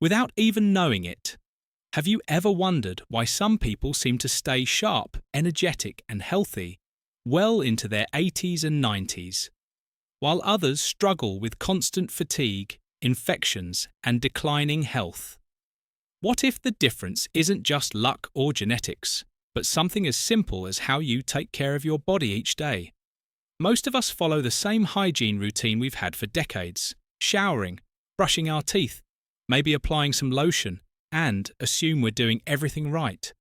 without even knowing it. Have you ever wondered why some people seem to stay sharp, energetic, and healthy well into their 80s and 90s, while others struggle with constant fatigue, infections, and declining health? What if the difference isn't just luck or genetics, but something as simple as how you take care of your body each day? Most of us follow the same hygiene routine we've had for decades: showering, brushing our teeth, maybe applying some lotion, and assume we're doing everything right.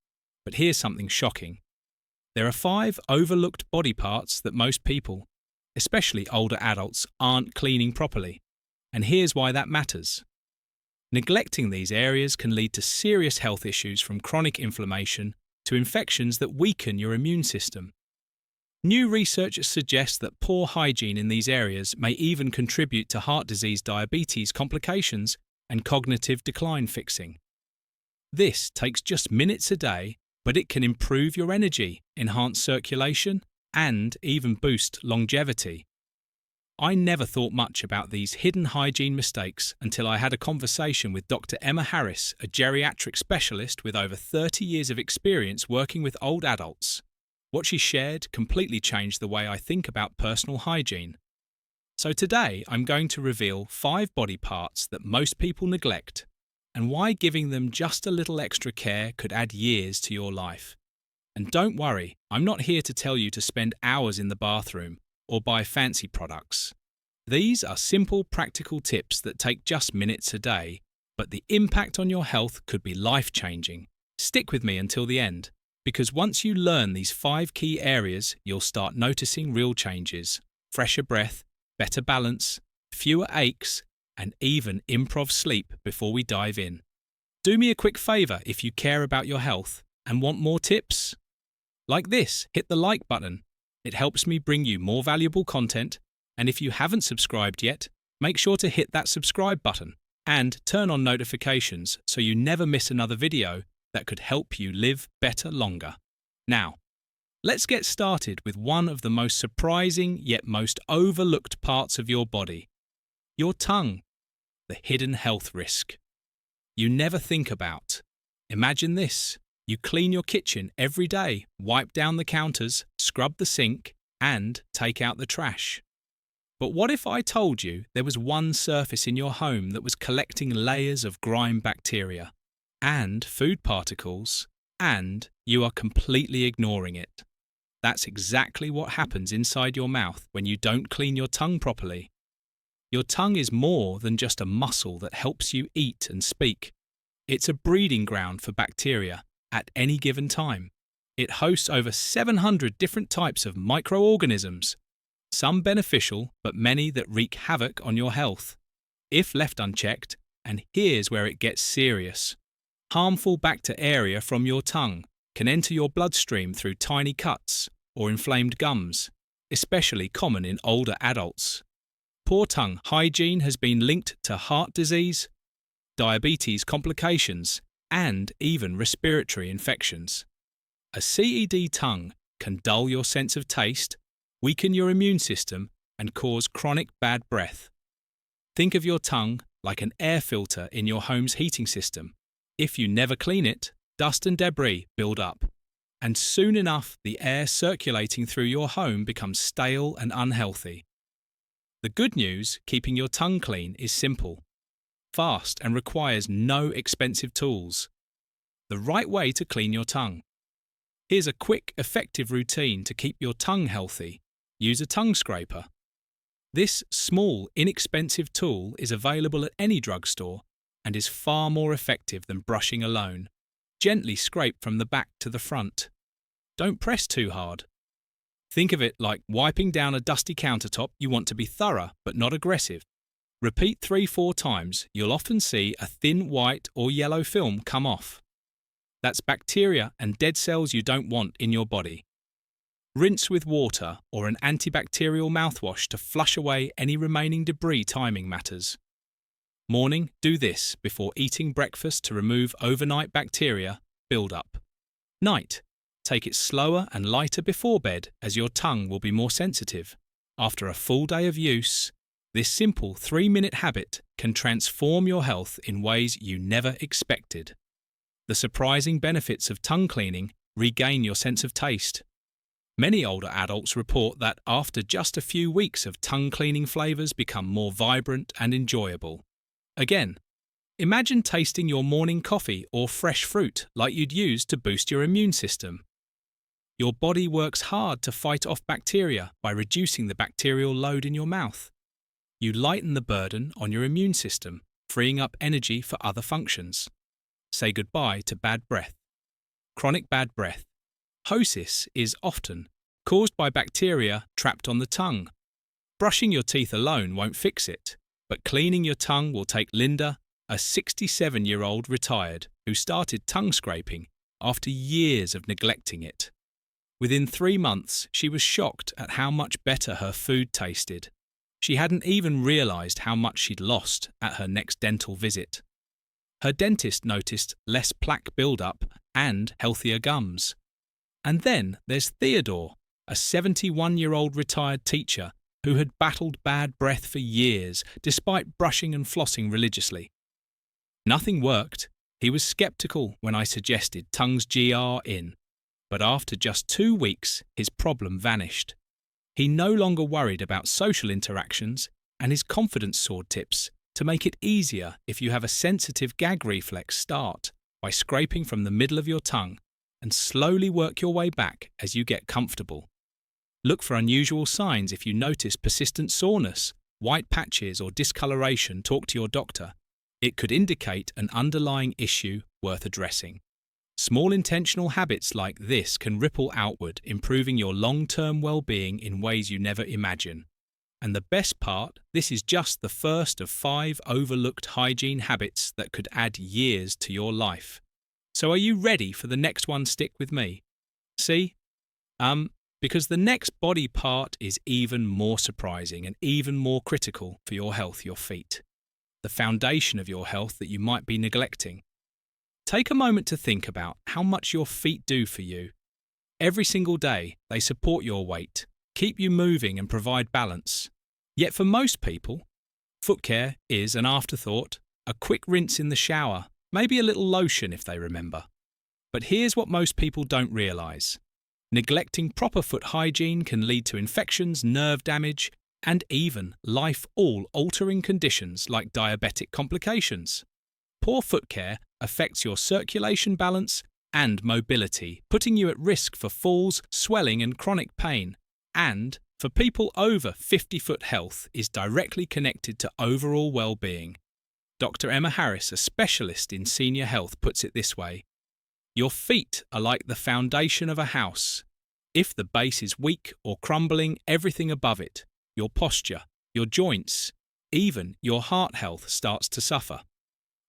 But here's something shocking. There are 5 overlooked body parts that most people, especially older adults, aren't cleaning properly. And here's why that matters. Neglecting these areas can lead to serious health issues, from chronic inflammation to infections that weaken your immune system. New research suggests that poor hygiene in these areas may even contribute to heart disease, diabetes complications, and cognitive decline fixing. This takes just minutes a day, but it can improve your energy, enhance circulation, and even boost longevity. I never thought much about these hidden hygiene mistakes until I had a conversation with Dr. Emma Harris, a geriatric specialist with over 30 years of experience working with old adults. What she shared completely changed the way I think about personal hygiene. So today I'm going to reveal 5 body parts that most people neglect, and why giving them just a little extra care could add years to your life. And don't worry, I'm not here to tell you to spend hours in the bathroom or buy fancy products. These are simple, practical tips that take just minutes a day, but the impact on your health could be life-changing. Stick with me until the end, because once you learn these 5 key areas, you'll start noticing real changes: fresher breath, better balance, fewer aches, and even improv sleep before we dive in. Do me a quick favour if you care about your health and want more tips. Like this, hit the like button. It helps me bring you more valuable content, and if you haven't subscribed yet, make sure to hit that subscribe button and turn on notifications so you never miss another video that could help you live better longer. Now, let's get started with one of the most surprising yet most overlooked parts of your body: your tongue, the hidden health risk you never think about. Imagine this: you clean your kitchen every day, wipe down the counters, scrub the sink, and take out the trash. But what if I told you there was one surface in your home that was collecting layers of grime bacteria and food particles, and you are completely ignoring it? That's exactly what happens inside your mouth when you don't clean your tongue properly. Your tongue is more than just a muscle that helps you eat and speak. It's a breeding ground for bacteria at any given time. It hosts over 700 different types of microorganisms, some beneficial, but many that wreak havoc on your health if left unchecked. And here's where it gets serious. Harmful bacteria from your tongue can enter your bloodstream through tiny cuts or inflamed gums, especially common in older adults. Poor tongue hygiene has been linked to heart disease, diabetes complications, and even respiratory infections. A CED tongue can dull your sense of taste, weaken your immune system, and cause chronic bad breath. Think of your tongue like an air filter in your home's heating system. If you never clean it, dust and debris build up, and soon enough the air circulating through your home becomes stale and unhealthy. The good news: keeping your tongue clean is simple, fast, and requires no expensive tools. The right way to clean your tongue. Here's a quick, effective routine to keep your tongue healthy. Use a tongue scraper. This small, inexpensive tool is available at any drugstore and is far more effective than brushing alone. Gently scrape from the back to the front. Don't press too hard. Think of it like wiping down a dusty countertop. You want to be thorough but not aggressive. Repeat 3-4 times. You'll often see a thin white or yellow film come off. That's bacteria and dead cells you don't want in your body. Rinse with water or an antibacterial mouthwash to flush away any remaining debris. Timing matters. Morning, do this before eating breakfast to remove overnight bacteria buildup. Night, take it slower and lighter before bed, as your tongue will be more sensitive. After a full day of use, This simple 3-minute habit can transform your health in ways you never expected. The surprising benefits of tongue cleaning: regain your sense of taste. Many older adults report that after just a few weeks of tongue cleaning flavors become more vibrant and enjoyable. Again, imagine tasting your morning coffee or fresh fruit like you'd use to boost your immune system. Your body works hard to fight off bacteria by reducing the bacterial load in your mouth. You lighten the burden on your immune system, freeing up energy for other functions. Say goodbye to bad breath. Chronic bad breath, hosis, is often caused by bacteria trapped on the tongue. Brushing your teeth alone won't fix it, but cleaning your tongue will. Take Linda, a 67-year-old retired who started tongue scraping after years of neglecting it. Within 3 months, she was shocked at how much better her food tasted. She hadn't even realized how much she'd lost at her next dental visit. Her dentist noticed less plaque buildup and healthier gums. And then there's Theodore, a 71-year-old retired teacher who had battled bad breath for years despite brushing and flossing religiously. Nothing worked. He was skeptical when I suggested tongue's GR in, but after just 2 weeks, his problem vanished. He no longer worried about social interactions, and his confidence soared. Tips to make it easier if you have a sensitive gag reflex: start by scraping from the middle of your tongue and slowly work your way back as you get comfortable. Look for unusual signs. If you notice persistent soreness, white patches or discoloration, talk to your doctor. It could indicate an underlying issue worth addressing. Small intentional habits like this can ripple outward, improving your long-term well-being in ways you never imagine. And the best part, this is just the first of 5 overlooked hygiene habits that could add years to your life. So are you ready for the next one? Stick with me. See? Because the next body part is even more surprising and even more critical for your health: your feet. The foundation of your health that you might be neglecting. Take a moment to think about how much your feet do for you. Every single day, they support your weight, keep you moving and provide balance. Yet for most people, foot care is an afterthought, a quick rinse in the shower, maybe a little lotion if they remember. But here's what most people don't realize. Neglecting proper foot hygiene can lead to infections, nerve damage, and even life-altering conditions like diabetic complications. Poor foot care affects your circulation balance and mobility, putting you at risk for falls, swelling, and chronic pain. And, for people over 50, foot health is directly connected to overall well-being. Dr. Emma Harris, a specialist in senior health, puts it this way: your feet are like the foundation of a house. If the base is weak or crumbling, everything above it, your posture, your joints, even your heart health starts to suffer.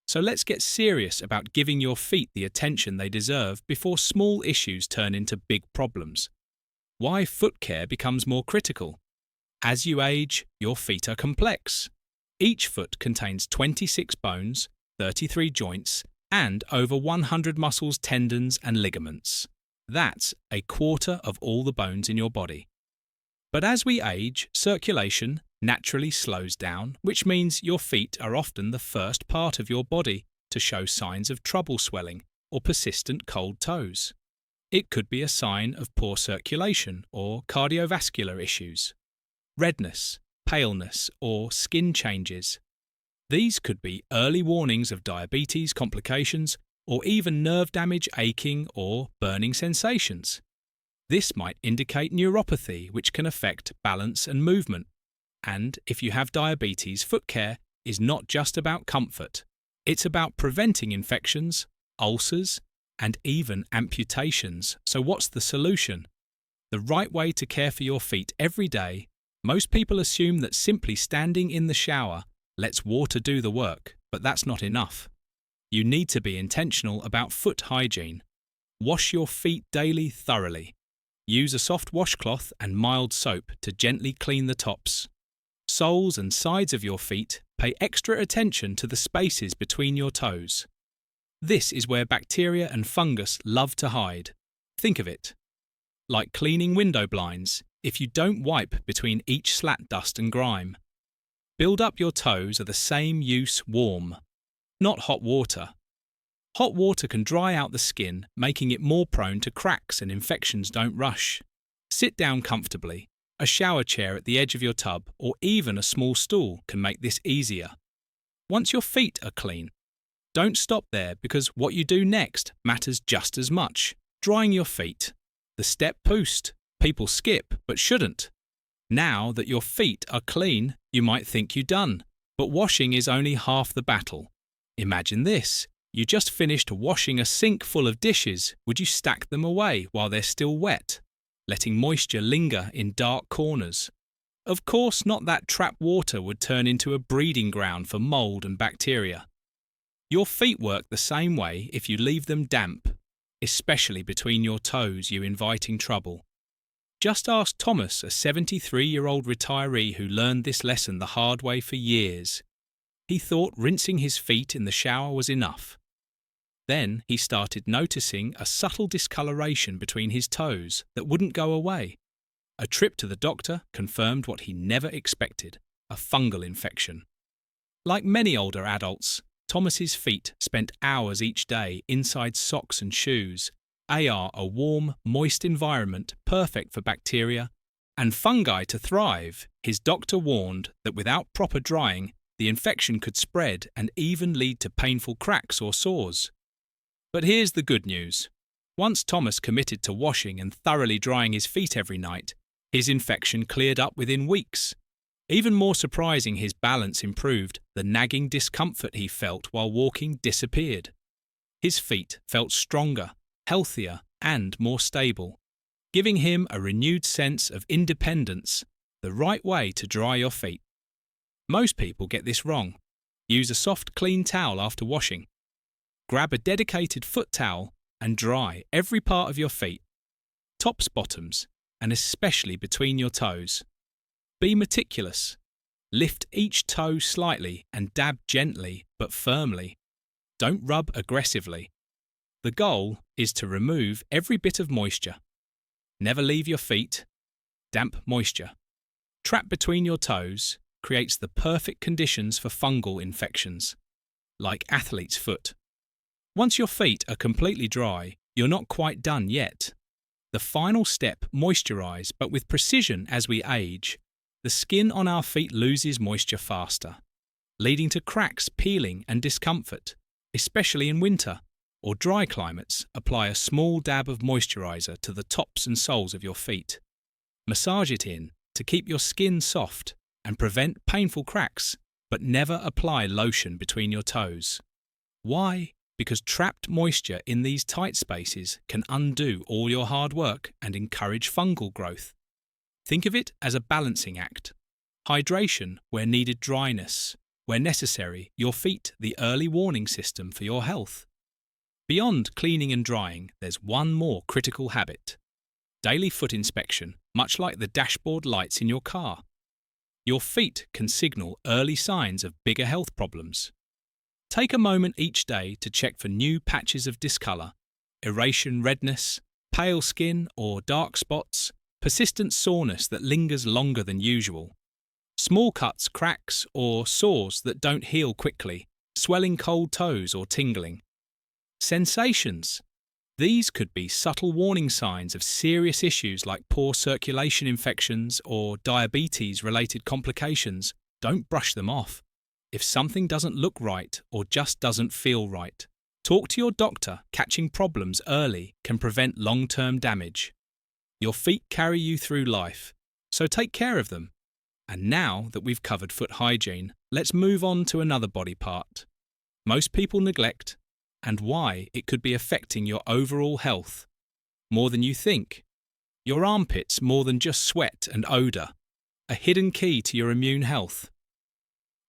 So let's get serious about giving your feet the attention they deserve before small issues turn into big problems. Why foot care becomes more critical. As you age, your feet are complex. Each foot contains 26 bones, 33 joints, and over 100 muscles, tendons, and ligaments. That's a quarter of all the bones in your body. But as we age, circulation naturally slows down, which means your feet are often the first part of your body to show signs of trouble swelling or persistent cold toes. It could be a sign of poor circulation or cardiovascular issues, redness, paleness, or skin changes. These could be early warnings of diabetes complications or even nerve damage, aching, or burning sensations. This might indicate neuropathy, which can affect balance and movement. And if you have diabetes, foot care is not just about comfort. It's about preventing infections, ulcers, and even amputations. So what's the solution? The right way to care for your feet every day. Most people assume that simply standing in the shower lets water do the work, but that's not enough. You need to be intentional about foot hygiene. Wash your feet daily thoroughly. Use a soft washcloth and mild soap to gently clean the tops. Soles and sides of your feet, pay extra attention to the spaces between your toes. This is where bacteria and fungus love to hide. Think of it like cleaning window blinds if you don't wipe between each slat dust and grime. build-up your toes are the same use warm, not hot water. Hot water can dry out the skin, making it more prone to cracks and infections don't rush. Sit down comfortably. A shower chair at the edge of your tub or even a small stool can make this easier. Once your feet are clean, don't stop there because what you do next matters just as much. Drying your feet. The step post. People skip but shouldn't. Now that your feet are clean, you might think you're done. But washing is only half the battle. Imagine this. You just finished washing a sink full of dishes. Would you stack them away while they're still wet, letting moisture linger in dark corners? Of course not. That trapped water would turn into a breeding ground for mold and bacteria. Your feet work the same way if you leave them damp, especially between your toes, you're inviting trouble. Just ask Thomas, a 73-year-old retiree who learned this lesson the hard way for years. He thought rinsing his feet in the shower was enough. Then he started noticing a subtle discoloration between his toes that wouldn't go away. A trip to the doctor confirmed what he never expected, a fungal infection. Like many older adults, Thomas's feet spent hours each day inside socks and shoes. They are a warm, moist environment perfect for bacteria and fungi to thrive. His doctor warned that without proper drying, the infection could spread and even lead to painful cracks or sores. But here's the good news. Once Thomas committed to washing and thoroughly drying his feet every night, his infection cleared up within weeks. Even more surprising, his balance improved. The nagging discomfort he felt while walking disappeared. His feet felt stronger, healthier, and more stable, giving him a renewed sense of independence, the right way to dry your feet. Most people get this wrong. Use a soft, clean towel after washing. Grab a dedicated foot towel and dry every part of your feet, tops, bottoms, and especially between your toes. Be meticulous. Lift each toe slightly and dab gently but firmly. Don't rub aggressively. The goal is to remove every bit of moisture. Never leave your feet. Damp moisture, trapped between your toes, creates the perfect conditions for fungal infections, like athlete's foot. Once your feet are completely dry, you're not quite done yet. The final step, moisturize, but with precision as we age. The skin on our feet loses moisture faster, leading to cracks, peeling, and discomfort, especially in winter or dry climates. Apply a small dab of moisturizer to the tops and soles of your feet. Massage it in to keep your skin soft and prevent painful cracks, but never apply lotion between your toes. Why? Because trapped moisture in these tight spaces can undo all your hard work and encourage fungal growth. Think of it as a balancing act. Hydration where needed, dryness where necessary. Your feet, the early warning system for your health. Beyond cleaning and drying, there's one more critical habit. Daily foot inspection, much like the dashboard lights in your car. Your feet can signal early signs of bigger health problems. Take a moment each day to check for new patches of discolour, aeration, redness, pale skin or dark spots, persistent soreness that lingers longer than usual, small cuts, cracks or sores that don't heal quickly, swelling cold toes or tingling. Sensations. These could be subtle warning signs of serious issues like poor circulation infections or diabetes-related complications. Don't brush them off. If something doesn't look right or just doesn't feel right, talk to your doctor. Catching problems early can prevent long-term damage. Your feet carry you through life, so take care of them. And now that we've covered foot hygiene, let's move on to another body part most people neglect and why it could be affecting your overall health more than you think. Your armpits, more than just sweat and odour, a hidden key to your immune health.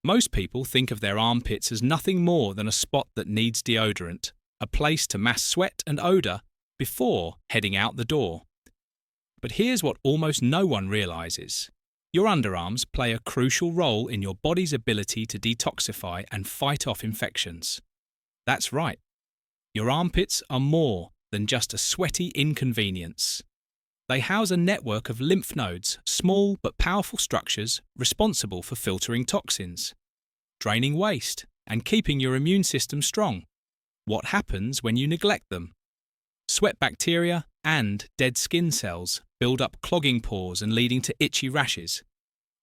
Most people think of their armpits as nothing more than a spot that needs deodorant, a place to mass sweat and odour before heading out the door. But here's what almost no one realises. Your underarms play a crucial role in your body's ability to detoxify and fight off infections. That's right. Your armpits are more than just a sweaty inconvenience. They house a network of lymph nodes, small but powerful structures responsible for filtering toxins, draining waste, and keeping your immune system strong. What happens when you neglect them? Sweat bacteria and dead skin cells build up, clogging pores and leading to itchy rashes.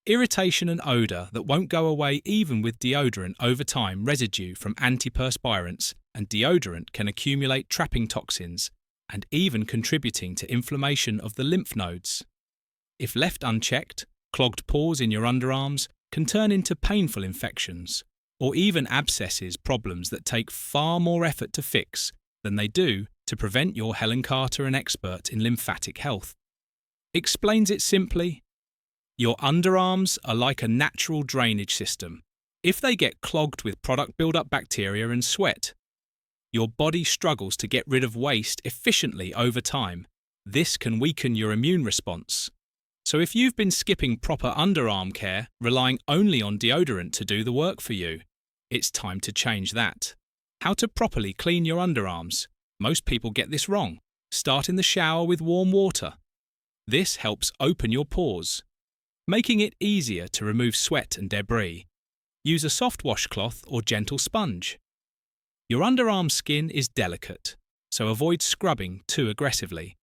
Irritation and odour that won't go away even with deodorant. Over time, residue from antiperspirants and deodorant can accumulate, trapping toxins and even contributing to inflammation of the lymph nodes. If left unchecked, clogged pores in your underarms can turn into painful infections or even abscesses, problems that take far more effort to fix than they do to prevent. Your Helen Carter, an expert in lymphatic health, explains it simply. Your underarms are like a natural drainage system. If they get clogged with product buildup, bacteria and sweat, your body struggles to get rid of waste efficiently over time. This can weaken your immune response. So if you've been skipping proper underarm care, relying only on deodorant to do the work for you, it's time to change that. How to properly clean your underarms. Most people get this wrong. Start in the shower with warm water. This helps open your pores, making it easier to remove sweat and debris. Use a soft washcloth or gentle sponge. Your underarm skin is delicate, so avoid scrubbing too aggressively.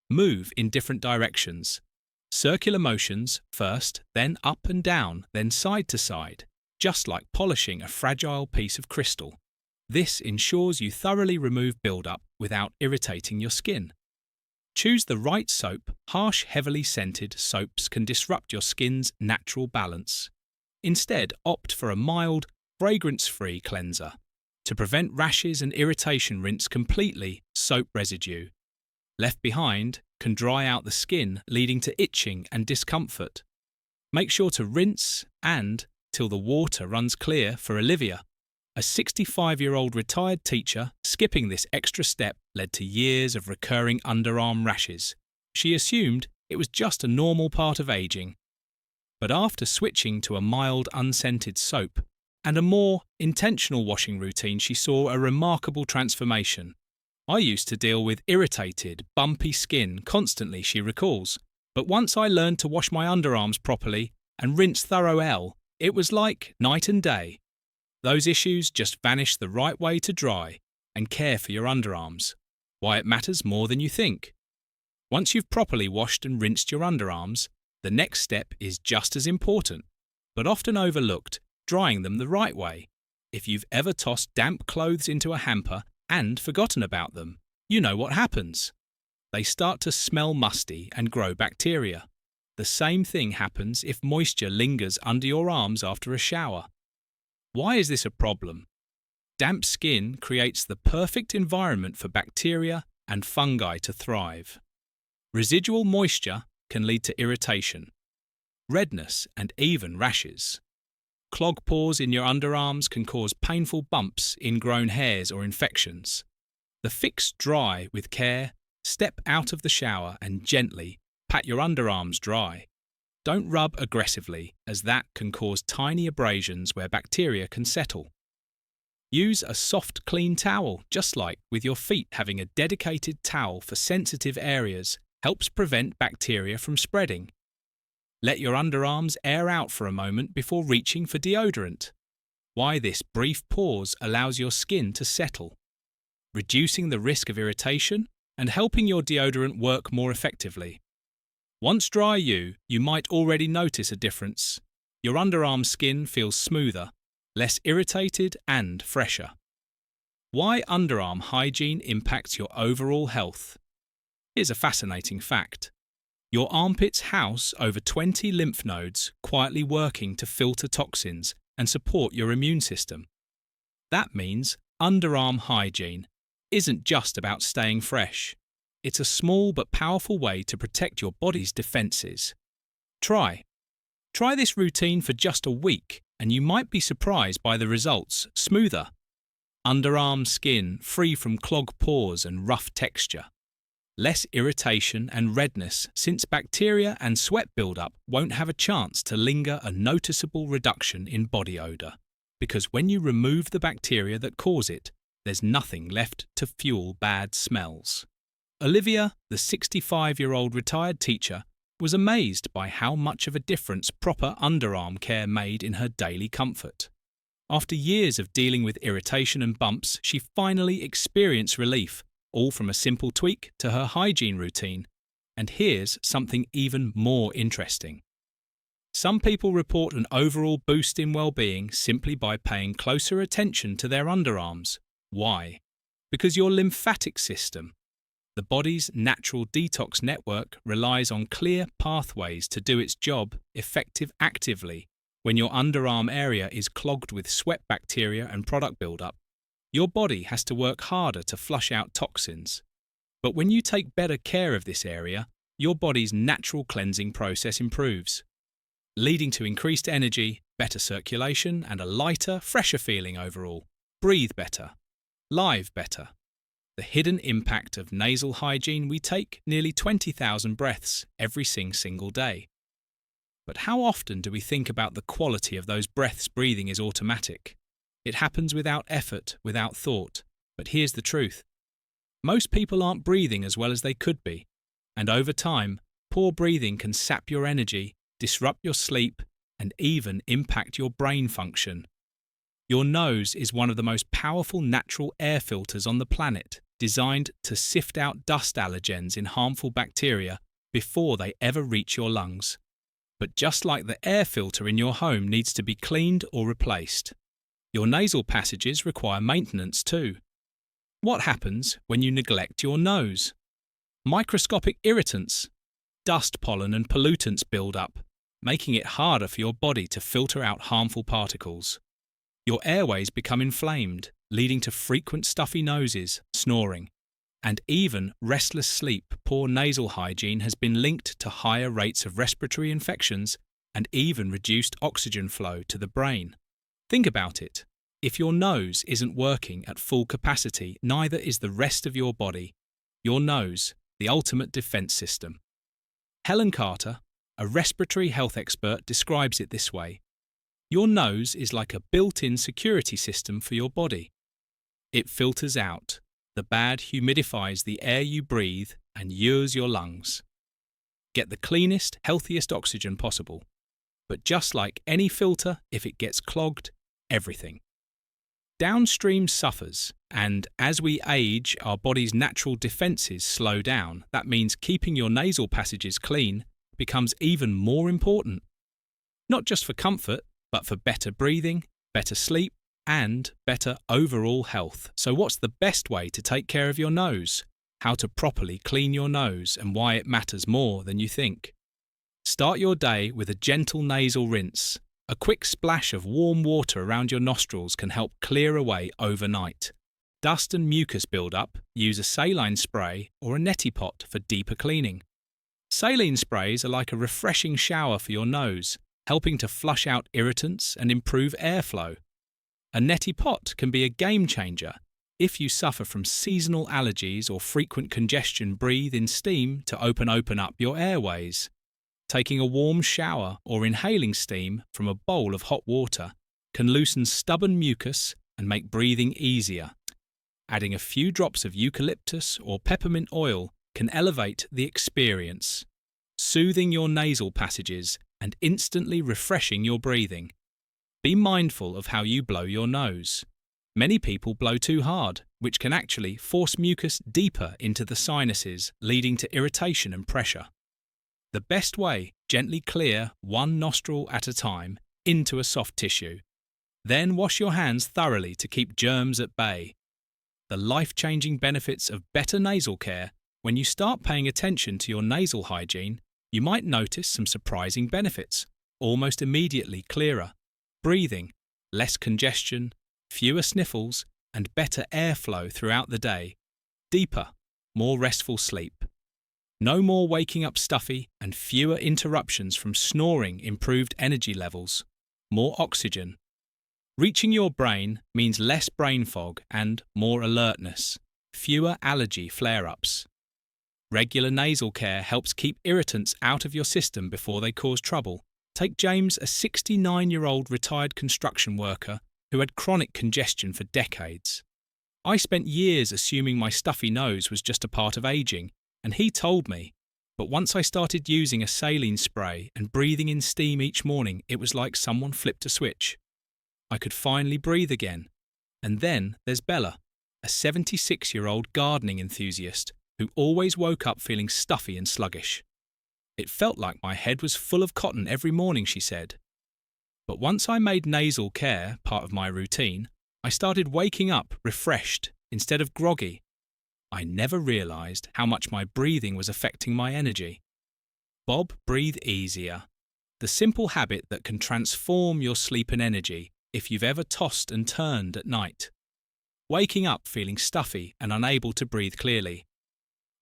Move in different directions. Circular motions first, then up and down, then side to side, just like polishing a fragile piece of crystal. This ensures you thoroughly remove buildup without irritating your skin. Choose the right soap. Harsh, heavily scented soaps can disrupt your skin's natural balance. Instead, opt for a mild, fragrance-free cleanser. To prevent rashes and irritation, rinse completely. Soap residue left behind can dry out the skin, leading to itching and discomfort. Make sure to rinse till the water runs clear. For Olivia, a 65-year-old retired teacher, skipping this extra step led to years of recurring underarm rashes. She assumed it was just a normal part of aging. But after switching to a mild, unscented soap and a more intentional washing routine, she saw a remarkable transformation. I used to deal with irritated, bumpy skin constantly, she recalls. But once I learned to wash my underarms properly and rinse thoroughly, it was like night and day. Those issues just vanished. The right way to dry and care for your underarms. Why it matters more than you think. Once you've properly washed and rinsed your underarms, the next step is just as important, but often overlooked: drying them the right way. If you've ever tossed damp clothes into a hamper and forgotten about them, you know what happens. They start to smell musty and grow bacteria. The same thing happens if moisture lingers under your arms after a shower. Why is this a problem? Damp skin creates the perfect environment for bacteria and fungi to thrive. Residual moisture can lead to irritation, redness, and even rashes. Clogged pores in your underarms can cause painful bumps, ingrown hairs, or infections. The fix: dry with care. Step out of the shower and gently pat your underarms dry. Don't rub aggressively, as that can cause tiny abrasions where bacteria can settle. Use a soft, clean towel, just like with your feet. Having a dedicated towel for sensitive areas helps prevent bacteria from spreading. Let your underarms air out for a moment before reaching for deodorant. Why this brief pause allows your skin to settle, reducing the risk of irritation and helping your deodorant work more effectively. Once dry, you might already notice a difference. Your underarm skin feels smoother, less irritated, and fresher. Why underarm hygiene impacts your overall health. Here's a fascinating fact. Your armpits house over 20 lymph nodes, quietly working to filter toxins and support your immune system. That means underarm hygiene isn't just about staying fresh. It's a small but powerful way to protect your body's defenses. Try this routine for just a week, and you might be surprised by the results. Smoother underarm skin, free from clogged pores and rough texture. Less irritation and redness, since bacteria and sweat buildup won't have a chance to linger. A noticeable reduction in body odor, because when you remove the bacteria that cause it, there's nothing left to fuel bad smells. Olivia, the 65-year-old retired teacher, was amazed by how much of a difference proper underarm care made in her daily comfort. After years of dealing with irritation and bumps, she finally experienced relief, all from a simple tweak to her hygiene routine. And here's something even more interesting. Some people report an overall boost in well-being simply by paying closer attention to their underarms. Why? Because your lymphatic system, the body's natural detox network, relies on clear pathways to do its job actively. When your underarm area is clogged with sweat bacteria and product buildup, your body has to work harder to flush out toxins. But when you take better care of this area, your body's natural cleansing process improves, leading to increased energy, better circulation, and a lighter, fresher feeling overall. Breathe better. Live better. The hidden impact of nasal hygiene: we take nearly 20,000 breaths every single day. But how often do we think about the quality of those breaths? Breathing is automatic. It happens without effort, without thought. But here's the truth. Most people aren't breathing as well as they could be. And over time, poor breathing can sap your energy, disrupt your sleep, and even impact your brain function. Your nose is one of the most powerful natural air filters on the planet, designed to sift out dust allergens in harmful bacteria before they ever reach your lungs. But just like the air filter in your home needs to be cleaned or replaced, your nasal passages require maintenance too. What happens when you neglect your nose? Microscopic irritants, dust, pollen, and pollutants build up, making it harder for your body to filter out harmful particles. Your airways become inflamed, leading to frequent stuffy noses, snoring, and even restless sleep. Poor nasal hygiene has been linked to higher rates of respiratory infections and even reduced oxygen flow to the brain. Think about it. If your nose isn't working at full capacity, neither is the rest of your body. Your nose, the ultimate defense system. Helen Carter, a respiratory health expert, describes it this way. Your nose is like a built-in security system for your body. It filters out the bad, humidifies the air you breathe, and lures your lungs. Get the cleanest, healthiest oxygen possible. But just like any filter, if it gets clogged, everything downstream suffers, and as we age, our body's natural defenses slow down. That means keeping your nasal passages clean becomes even more important. Not just for comfort, but for better breathing, better sleep, and better overall health. So what's the best way to take care of your nose? How to properly clean your nose and why it matters more than you think. Start your day with a gentle nasal rinse. A quick splash of warm water around your nostrils can help clear away overnight. Dust and mucus buildup, use a saline spray or a neti pot for deeper cleaning. Saline sprays are like a refreshing shower for your nose, helping to flush out irritants and improve airflow. A neti pot can be a game changer. If you suffer from seasonal allergies or frequent congestion, breathe in steam to open up your airways. Taking a warm shower or inhaling steam from a bowl of hot water can loosen stubborn mucus and make breathing easier. Adding a few drops of eucalyptus or peppermint oil can elevate the experience, soothing your nasal passages and instantly refreshing your breathing. Be mindful of how you blow your nose. Many people blow too hard, which can actually force mucus deeper into the sinuses, leading to irritation and pressure. The best way, gently clear one nostril at a time into a soft tissue. Then wash your hands thoroughly to keep germs at bay. The life-changing benefits of better nasal care. When you start paying attention to your nasal hygiene, you might notice some surprising benefits. Almost immediately clearer breathing, less congestion, fewer sniffles, and better airflow throughout the day. Deeper, more restful sleep. No more waking up stuffy and fewer interruptions from snoring. Improved energy levels. More oxygen. Reaching your brain means less brain fog and more alertness. Fewer allergy flare-ups. Regular nasal care helps keep irritants out of your system before they cause trouble. Take James, a 69-year-old retired construction worker who had chronic congestion for decades. I spent years assuming my stuffy nose was just a part of aging, and he told me. But once I started using a saline spray and breathing in steam each morning, it was like someone flipped a switch. I could finally breathe again. And then there's Bella, a 76-year-old gardening enthusiast who always woke up feeling stuffy and sluggish. It felt like my head was full of cotton every morning, she said. But once I made nasal care part of my routine, I started waking up refreshed instead of groggy. I never realised how much my breathing was affecting my energy. Bob, breathe easier. The simple habit that can transform your sleep and energy if you've ever tossed and turned at night. Waking up feeling stuffy and unable to breathe clearly.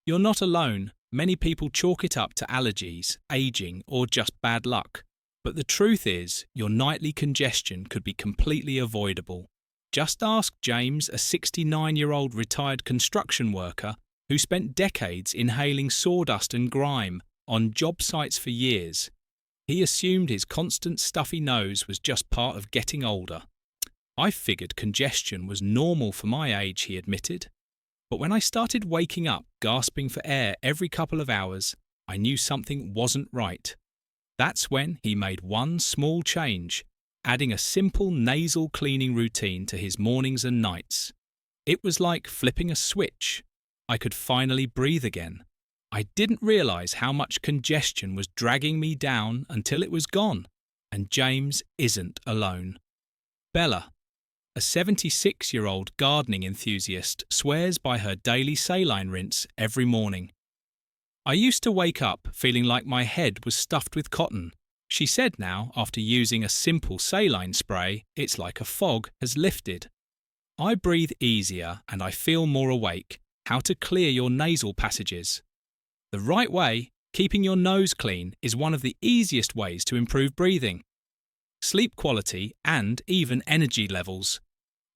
You're not alone. Many people chalk it up to allergies, aging, or just bad luck. But the truth is, your nightly congestion could be completely avoidable. Just ask James, a 69-year-old retired construction worker who spent decades inhaling sawdust and grime on job sites for years. He assumed his constant stuffy nose was just part of getting older. I figured congestion was normal for my age, he admitted. But when I started waking up, gasping for air every couple of hours, I knew something wasn't right. That's when he made one small change, adding a simple nasal cleaning routine to his mornings and nights. It was like flipping a switch. I could finally breathe again. I didn't realise how much congestion was dragging me down until it was gone. And James isn't alone. Bella, a 76-year-old gardening enthusiast, swears by her daily saline rinse every morning. I used to wake up feeling like my head was stuffed with cotton. She said now, after using a simple saline spray, it's like a fog has lifted. I breathe easier and I feel more awake. How to clear your nasal passages. The right way, keeping your nose clean, is one of the easiest ways to improve breathing, sleep quality, and even energy levels.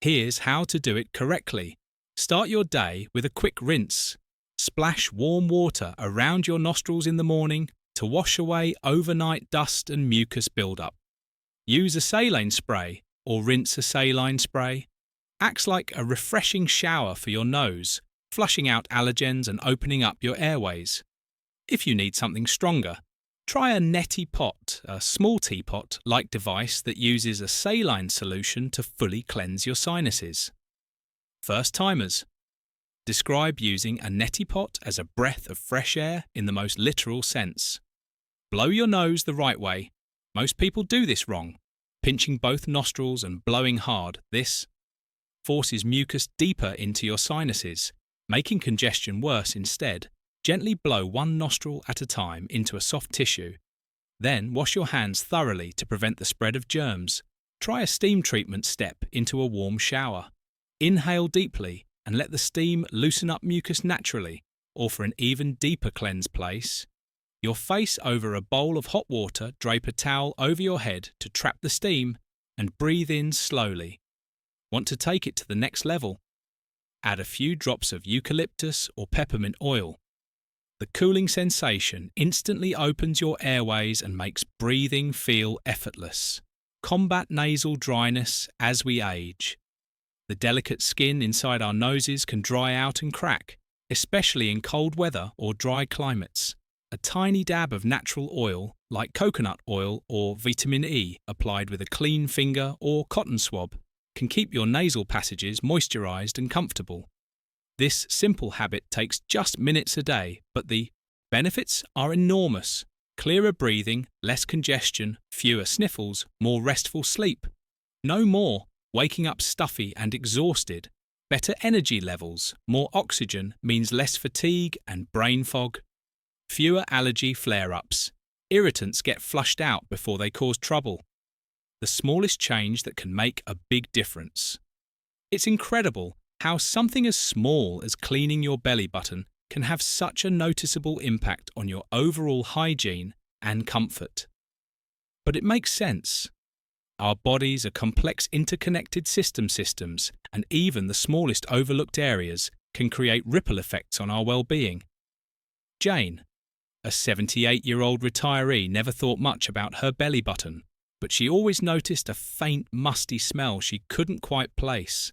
Here's how to do it correctly. Start your day with a quick rinse. Splash warm water around your nostrils in the morning to wash away overnight dust and mucus buildup. Use a saline spray or rinse a saline spray. Acts like a refreshing shower for your nose, flushing out allergens and opening up your airways. If you need something stronger, try a neti pot, a small teapot-like device that uses a saline solution to fully cleanse your sinuses. First-timers. Describe using a neti pot as a breath of fresh air in the most literal sense. Blow your nose the right way. Most people do this wrong, pinching both nostrils and blowing hard. This forces mucus deeper into your sinuses, making congestion worse instead. Gently blow one nostril at a time into a soft tissue. Then wash your hands thoroughly to prevent the spread of germs. Try a steam treatment step into a warm shower. Inhale deeply and let the steam loosen up mucus naturally, or for an even deeper cleanse place, your face over a bowl of hot water, drape a towel over your head to trap the steam and breathe in slowly. Want to take it to the next level? Add a few drops of eucalyptus or peppermint oil. The cooling sensation instantly opens your airways and makes breathing feel effortless. Combat nasal dryness as we age. The delicate skin inside our noses can dry out and crack, especially in cold weather or dry climates. A tiny dab of natural oil, like coconut oil or vitamin E, applied with a clean finger or cotton swab, can keep your nasal passages moisturized and comfortable. This simple habit takes just minutes a day, but the benefits are enormous. Clearer breathing, less congestion, fewer sniffles, more restful sleep. No more waking up stuffy and exhausted. Better energy levels, more oxygen means less fatigue and brain fog. Fewer allergy flare-ups. Irritants get flushed out before they cause trouble. The smallest change that can make a big difference. It's incredible how something as small as cleaning your belly button can have such a noticeable impact on your overall hygiene and comfort. But it makes sense. Our bodies are complex interconnected systems, and even the smallest overlooked areas can create ripple effects on our well-being. Jane, a 78-year-old retiree, never thought much about her belly button, but she always noticed a faint, musty smell she couldn't quite place.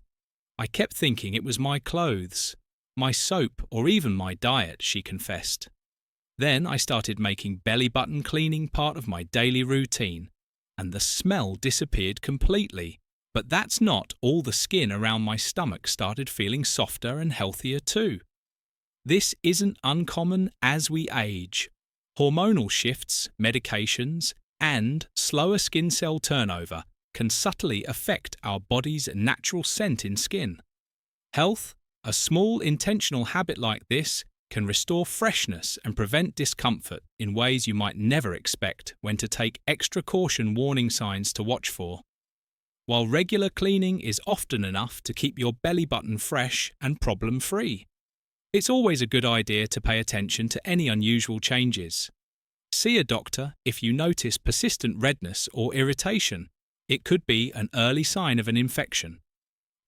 I kept thinking it was my clothes, my soap, or even my diet, she confessed. Then I started making belly button cleaning part of my daily routine, and the smell disappeared completely. But that's not all. The skin around my stomach started feeling softer and healthier too. This isn't uncommon as we age. Hormonal shifts, medications, and slower skin cell turnover can subtly affect our body's natural scent in skin. Health, a small intentional habit like this, can restore freshness and prevent discomfort in ways you might never expect when to take extra caution. Warning signs to watch for. While regular cleaning is often enough to keep your belly button fresh and problem-free, it's always a good idea to pay attention to any unusual changes. See a doctor if you notice persistent redness or irritation. It could be an early sign of an infection.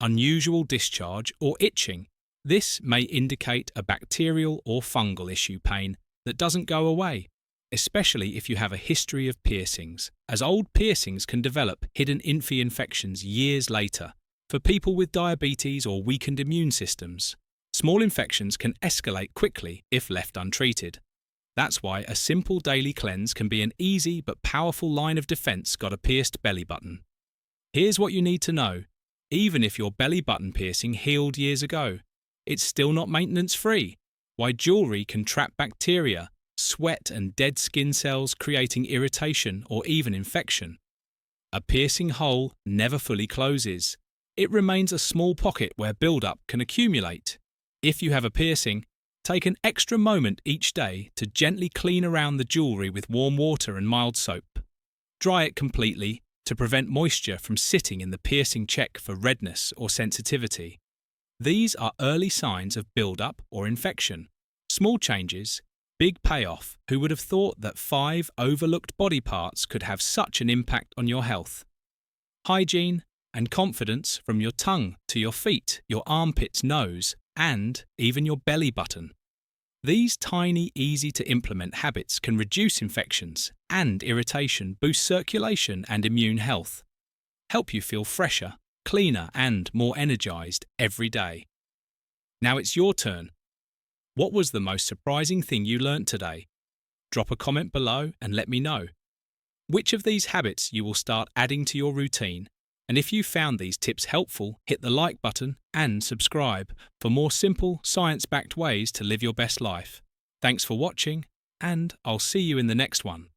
Unusual discharge or itching. This may indicate a bacterial or fungal issue. Pain that doesn't go away, especially if you have a history of piercings, as old piercings can develop hidden infections years later. For people with diabetes or weakened immune systems, small infections can escalate quickly if left untreated. That's why a simple daily cleanse can be an easy but powerful line of defense. Got a pierced belly button? Here's what you need to know. Even if your belly button piercing healed years ago, it's still not maintenance-free. Why jewelry can trap bacteria, sweat and dead skin cells, creating irritation or even infection. A piercing hole never fully closes. It remains a small pocket where buildup can accumulate. If you have a piercing, take an extra moment each day to gently clean around the jewelry with warm water and mild soap. Dry it completely to prevent moisture from sitting in the piercing. Check for redness or sensitivity. These are early signs of buildup or infection. Small changes, big payoff. Who would have thought that 5 overlooked body parts could have such an impact on your health? Hygiene and confidence, from your tongue to your feet, your armpits, nose, and even your belly button. These tiny, easy-to-implement habits can reduce infections and irritation, boost circulation and immune health, help you feel fresher, cleaner and more energized every day. Now it's your turn. What was the most surprising thing you learnt today? Drop a comment below and let me know. Which of these habits you will start adding to your routine? And if you found these tips helpful, hit the like button and subscribe for more simple, science-backed ways to live your best life. Thanks for watching, and I'll see you in the next one.